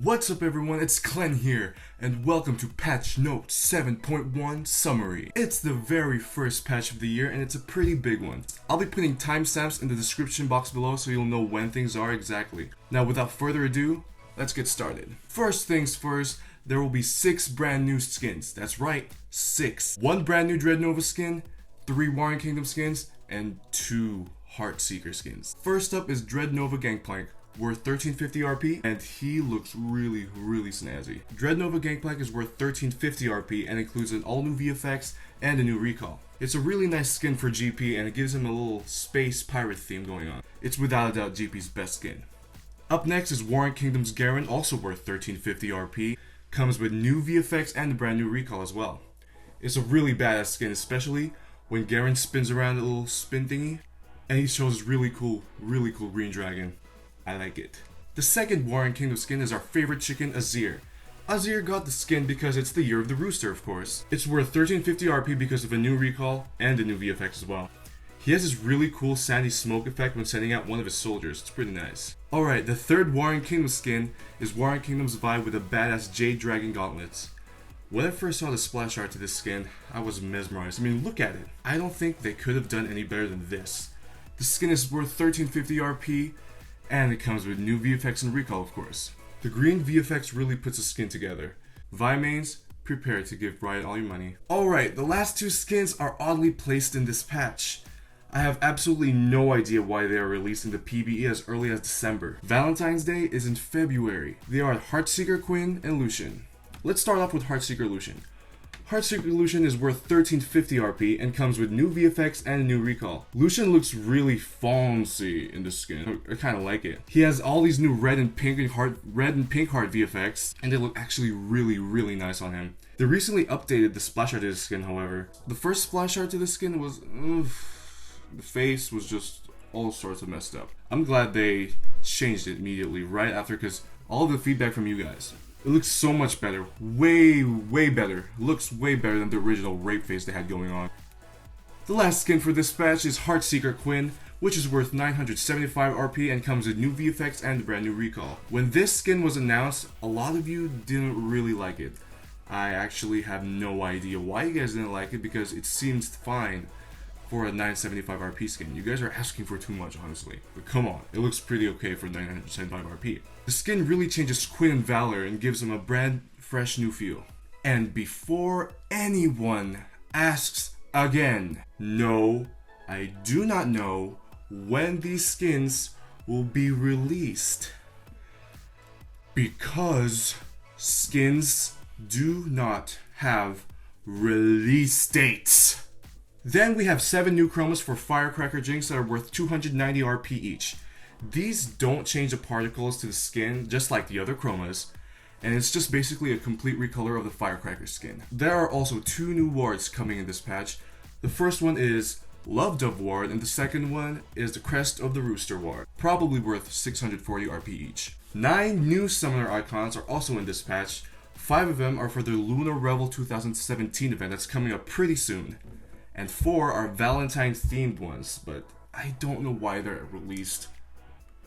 What's up everyone, it's Glenn here, and welcome to Patch Note 7.1 Summary. It's the very first patch of the year, and it's a pretty big one. I'll be putting timestamps in the description box below so you'll know when things are exactly. Now without further ado, let's get started. First things first, there will be 6 brand new skins. That's right, 6. 1 brand new Dreadnova skin, 3 Warring Kingdom skins, and 2 Heartseeker skins. First up is Dreadnova Gangplank, worth 1350 RP, and he looks really snazzy. Dreadnova Gangplank is worth 1350 RP and includes an all new VFX and a new recall. It's a really nice skin for GP and it gives him a little space pirate theme going on. It's without a doubt GP's best skin. Up next is Warring Kingdom's Garen, also worth 1350 RP, comes with new VFX and a brand new recall as well. It's a really badass skin, especially when Garen spins around a little spin thingy and he shows really cool green dragon. I like it. The second Warring Kingdom skin is our favorite chicken, Azir. Azir got the skin because it's the year of the rooster, of course. It's worth 1350 RP because of a new recall and a new VFX as well. He has this really cool sandy smoke effect when sending out one of his soldiers. It's pretty nice. Alright, the third Warring Kingdom skin is Warring Kingdom's vibe with a badass Jade Dragon gauntlets. When I first saw the splash art to this skin, I was mesmerized. I mean, look at it. I don't think they could have done any better than this. The skin is worth 1350 RP, and it comes with new VFX and recall, of course. The green VFX really puts the skin together. Vi mains, prepare to give Riot all your money. Alright, the last 2 skins are oddly placed in this patch. I have absolutely no idea why they are releasing the PBE as early as December. Valentine's Day is in February. They are Heartseeker Quinn and Lucian. Let's start off with Heartseeker Lucian. Heartseeker Lucian is worth 1350 RP and comes with new VFX and a new recall. Lucian looks really fancy in this skin. I kind of like it. He has all these new red and pink heart VFX, and they look actually really nice on him. They recently updated the splash art to this skin, however. The first splash art to this skin was, the face was just all sorts of messed up. I'm glad they changed it immediately right after, because all of the feedback from you guys. It looks so much better, way better. Looks way better than the original rape face they had going on. The last skin for this patch is Heartseeker Quinn, which is worth 975 RP and comes with new VFX and a brand new recall. When this skin was announced, a lot of you didn't really like it. I actually have no idea why you guys didn't like it, because it seems fine for a 975 RP skin. You guys are asking for too much, honestly. But come on, it looks pretty okay for 975 RP. The skin really changes Quinn and Valor and gives him a brand fresh new feel. And before anyone asks again, no, I do not know when these skins will be released. Because skins do not have release dates. Then we have 7 new Chromas for Firecracker Jinx that are worth 290 RP each. These don't change the particles to the skin just like the other Chromas, and it's just basically a complete recolor of the Firecracker skin. There are also 2 new wards coming in this patch. The first one is Love Dove ward, and the second one is the Crest of the Rooster ward, probably worth 640 RP each. 9 new summoner icons are also in this patch. 5 of them are for the Lunar Revel 2017 event that's coming up pretty soon. And 4 are Valentine themed ones, but I don't know why they're released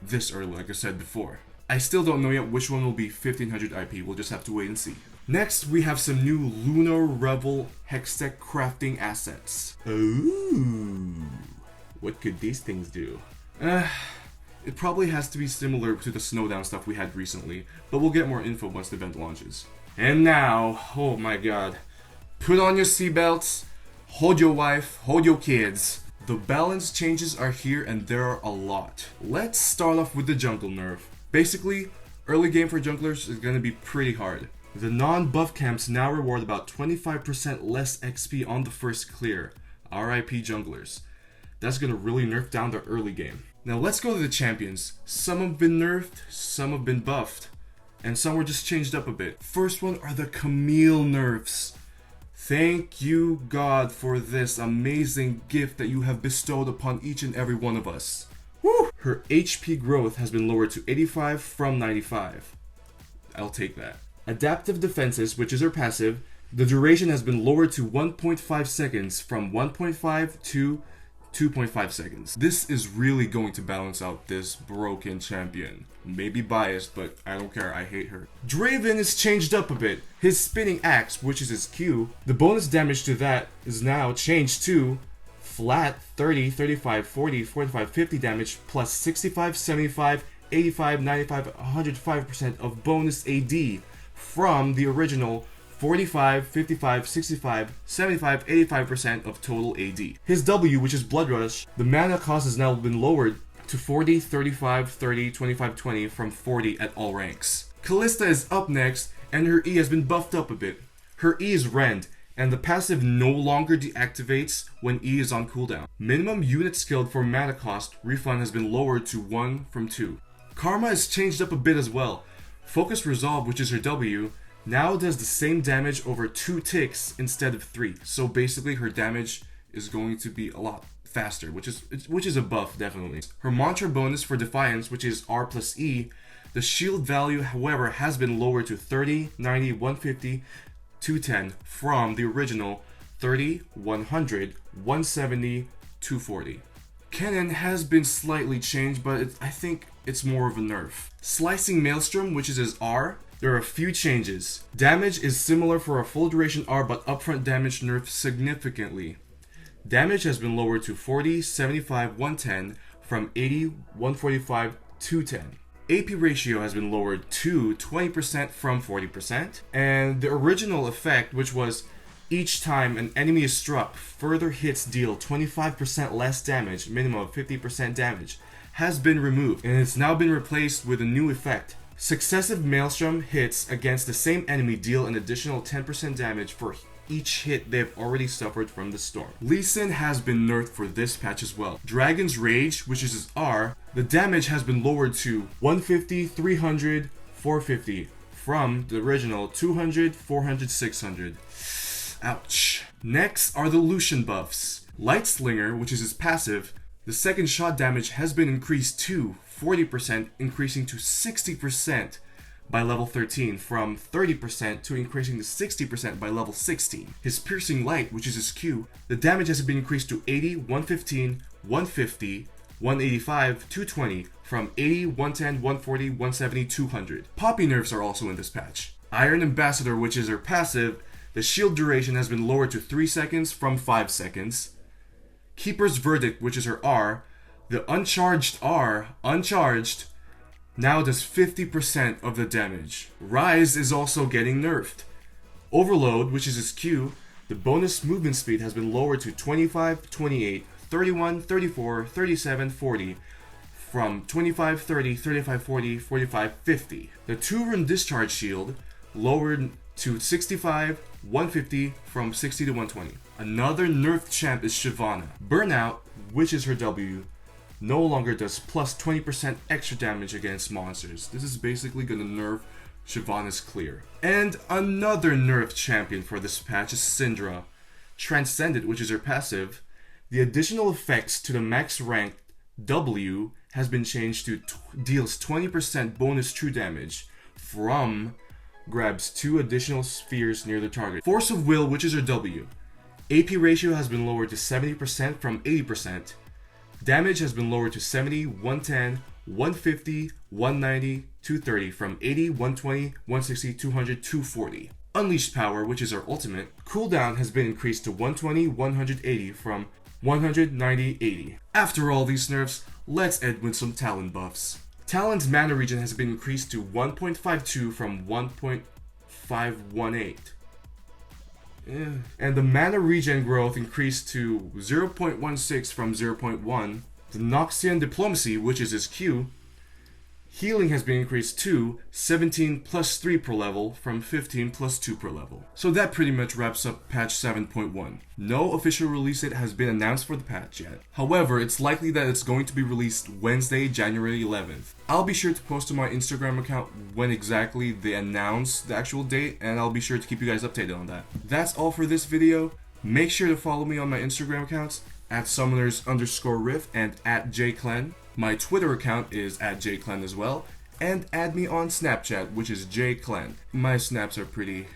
this early, like I said before. I still don't know yet which one will be 1500 IP, we'll just have to wait and see. Next, we have some new Lunar Revel Hextech crafting assets. Ooh, what could these things do? It probably has to be similar to the Snowdown stuff we had recently, but we'll get more info once the event launches. And now, oh my god, put on your seatbelts, hold your wife, hold your kids. The balance changes are here and there are a lot. Let's start off with the jungle nerf. Basically, early game for junglers is going to be pretty hard. The non-buff camps now reward about 25% less XP on the first clear. RIP junglers. That's going to really nerf down the early game. Now let's go to the champions. Some have been nerfed, some have been buffed, and some were just changed up a bit. First one are the Camille nerfs. Thank you, God, for this amazing gift that you have bestowed upon each and every one of us. Woo! Her HP growth has been lowered to 85 from 95. I'll take that. Adaptive defenses, which is her passive, the duration has been lowered to 1.5 seconds from 1.5 to 2.5 seconds. This is really going to balance out this broken champion. Maybe biased, but I don't care, I hate her. Draven is changed up a bit. His spinning axe, which is his Q, the bonus damage to that is now changed to flat 30, 35, 40, 45, 50 damage plus 65, 75, 85, 95, 105% of bonus AD from the original 45, 55, 65, 75, 85% of total AD. His W, which is Blood Rush, the mana cost has now been lowered to 40, 35, 30, 25, 20 from 40 at all ranks. Kalista is up next, and her E has been buffed up a bit. Her E is Rend, and the passive no longer deactivates when E is on cooldown. Minimum unit skilled for mana cost refund has been lowered to 1 from 2. Karma is changed up a bit as well. Focus Resolve, which is her W, now does the same damage over 2 ticks instead of 3. So basically her damage is going to be a lot faster, which is a buff definitely. Her mantra bonus for Defiance, which is R plus E, the shield value however has been lowered to 30, 90, 150, 210 from the original 30, 100, 170, 240. Cannon has been slightly changed, but I think it's more of a nerf. Slicing Maelstrom, which is his R, there are a few changes. Damage is similar for a full duration R, but upfront damage nerfed significantly. Damage has been lowered to 40, 75, 110 from 80, 145, 210. AP ratio has been lowered to 20% from 40%. And the original effect, which was each time an enemy is struck, further hits deal 25% less damage, minimum of 50% damage, has been removed. And it's now been replaced with a new effect. Successive Maelstrom hits against the same enemy deal an additional 10% damage for each hit they've already suffered from the storm. Lee Sin has been nerfed for this patch as well. Dragon's Rage, which is his R, the damage has been lowered to 150, 300, 450 from the original 200, 400, 600. Ouch. Next are the Lucian buffs. Light Slinger, which is his passive, the second shot damage has been increased to 40%, increasing to 60% by level 13, from 30% to increasing to 60% by level 16. His Piercing Light, which is his Q, the damage has been increased to 80, 115, 150, 185, 220, from 80, 110, 140, 170, 200. Poppy nerfs are also in this patch. Iron Ambassador, which is her passive, the shield duration has been lowered to 3 seconds from 5 seconds. Keeper's Verdict, which is her R, the uncharged R, uncharged, now does 50% of the damage. Rise is also getting nerfed. Overload, which is his Q, the bonus movement speed has been lowered to 25, 28, 31, 34, 37, 40, from 25, 30, 35, 40, 45, 50. The 2-run discharge shield lowered to 65, 150 from 60 to 120. Another nerfed champ is Shyvana. Burnout, which is her W, no longer does plus 20% extra damage against monsters. This is basically gonna nerf Shyvana's clear. And another nerfed champion for this patch is Syndra. Transcendent, which is her passive, the additional effects to the max rank W has been changed to deals 20% bonus true damage from grabs 2 additional spheres near the target. Force of Will, which is her W, AP ratio has been lowered to 70% from 80%. Damage has been lowered to 70, 110, 150, 190, 230 from 80, 120, 160, 200, 240. Unleashed Power, which is her ultimate, cooldown has been increased to 120, 180 from 190, 80. After all these nerfs, let's end with some Talon buffs. Talon's mana regen has been increased to 1.52 from 1.518. And the mana regen growth increased to 0.16 from 0.1. The Noxian Diplomacy, which is his Q, healing has been increased to 17 plus 3 per level from 15 plus 2 per level. So that pretty much wraps up patch 7.1. No official release date has been announced for the patch yet. However, it's likely that it's going to be released Wednesday, January 11th. I'll be sure to post on my Instagram account when exactly they announce the actual date, and I'll be sure to keep you guys updated on that. That's all for this video. Make sure to follow me on my Instagram accounts at summoners_riff and at jclen. My Twitter account is at jclen as well, and add me on Snapchat, which is jclen. My snaps are pretty,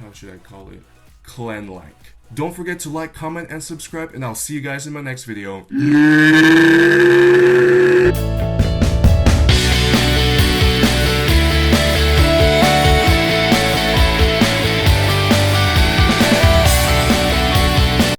how should I call it, clan-like. Don't forget to like, comment, and subscribe, and I'll see you guys in my next video.